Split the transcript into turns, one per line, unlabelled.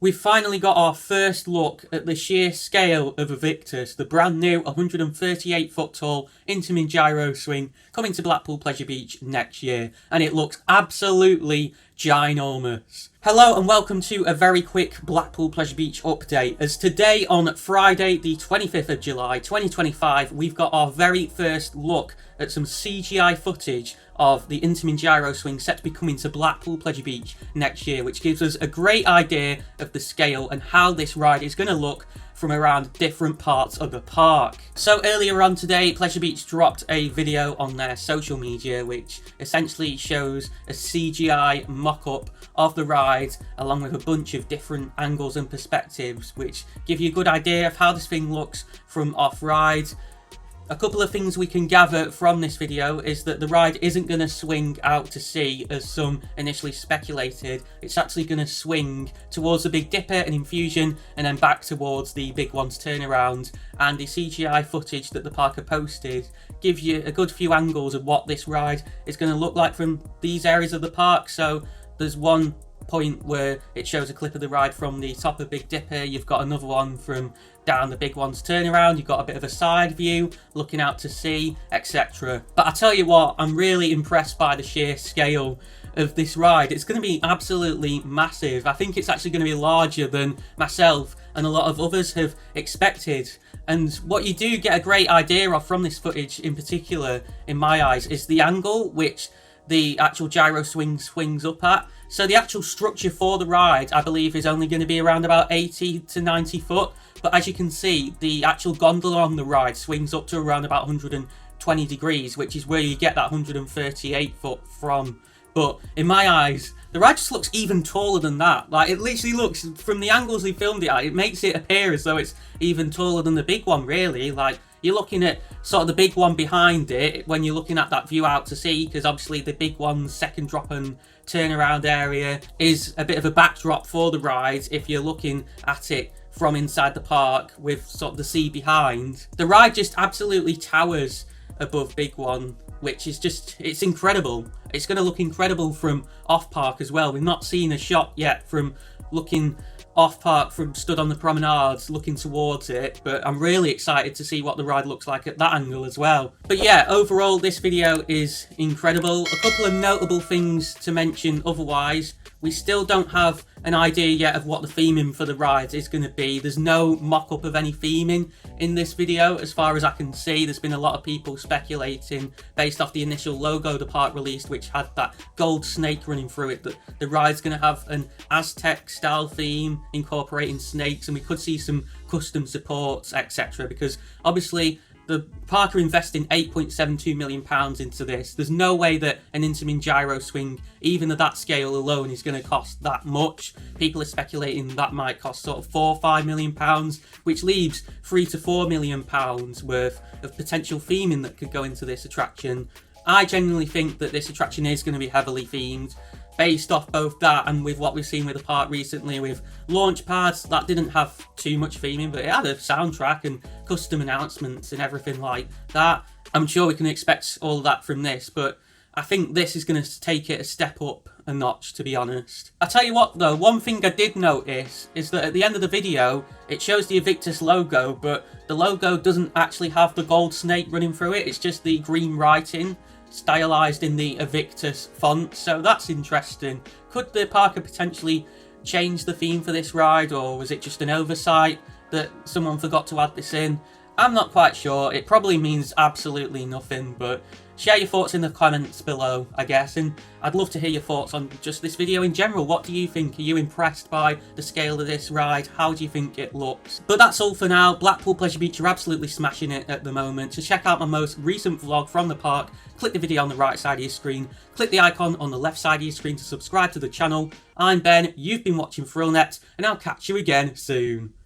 We've finally got our first look at the sheer scale of Aviktas, the brand new 138 foot tall Intamin gyro swing coming to Blackpool Pleasure Beach next year, and it looks absolutely ginormous. Hello and welcome to a very quick Blackpool Pleasure Beach update, as today on Friday the 25th of July 2025 we've got our very first look at some CGI footage of the Intamin gyro swing set to be coming to Blackpool Pleasure Beach next year, which gives us a great idea of the scale and how this ride is going to look from around different parts of the park. So earlier on today, Pleasure Beach dropped a video on their social media which essentially shows a CGI mock-up of the ride along with a bunch of different angles and perspectives which give you a good idea of how this thing looks from off-ride. A couple of things we can gather from this video is that the ride isn't going to swing out to sea as some initially speculated. It's actually going to swing towards the Big Dipper and Infusion and then back towards the Big One's turnaround. And the CGI footage that the park have posted gives you a good few angles of what this ride is going to look like from these areas of the park. So there's one point where it shows a clip of the ride from the top of Big Dipper. You've got another one from down the Big One's turnaround. You've got a bit of a side view looking out to sea, etc. But I tell you what, I'm really impressed by the sheer scale of this ride. It's going to be absolutely massive. I think it's actually going to be larger than myself and a lot of others have expected. And what you do get a great idea of from this footage in particular, in my eyes, is the angle which the actual gyro swing swings up at. So the actual structure for the ride, I believe, is only going to be around about 80 to 90 foot. But as you can see, the actual gondola on the ride swings up to around about 120 degrees, which is where you get that 138 foot from. But in my eyes, the ride just looks even taller than that. Like, it literally looks, from the angles they filmed it at, it makes it appear as though it's even taller than the Big One, really. Like, you're looking at sort of the Big One behind it when you're looking at that view out to sea, because obviously the Big One's second drop and turnaround area is a bit of a backdrop for the ride if you're looking at it from inside the park with sort of the sea behind. The ride just absolutely towers above Big One, which is just, it's incredible. It's going to look incredible from off park as well. We've not seen a shot yet from looking off park, from stood on the promenades looking towards it, but I'm really excited to see what the ride looks like at that angle as well. But yeah, overall this video is incredible. A couple of notable things to mention otherwise. We still don't have an idea yet of what the theming for the ride is going to be. There's no mock-up of any theming in this video as far as I can see. There's been a lot of people speculating based off the initial logo the park released, which had that gold snake running through it, that the ride's going to have an Aztec style theme incorporating snakes, and we could see some custom supports, etc. Because obviously the park are investing £8.72 million into this. There's no way that an Intamin gyro swing, even at that scale alone, is going to cost that much. People are speculating that might cost sort of £4 or £5 million, which leaves £3 to £4 million worth of potential theming that could go into this attraction. I genuinely think that this attraction is going to be heavily themed, based off both that and with what we've seen with the park recently with launch pads. That didn't have too much theming, but it had a soundtrack and custom announcements and everything like that. I'm sure we can expect all of that from this, but I think this is going to take it a step up a notch, to be honest. I tell you what though, one thing I did notice is that at the end of the video it shows the Aviktas logo, but the logo doesn't actually have the gold snake running through it. It's just the green writing stylized in the Aviktas font, so that's interesting. Could the park have potentially changed the theme for this ride, or was it just an oversight that someone forgot to add this in? I'm not quite sure. It probably means absolutely nothing, but share your thoughts in the comments below, I guess, and I'd love to hear your thoughts on just this video in general. What do you think? Are you impressed by the scale of this ride? How do you think it looks? But that's all for now. Blackpool Pleasure Beach are absolutely smashing it at the moment. To check out my most recent vlog from the park, click the video on the right side of your screen, click the icon on the left side of your screen to subscribe to the channel. I'm Ben, you've been watching ThrillNet, and I'll catch you again soon.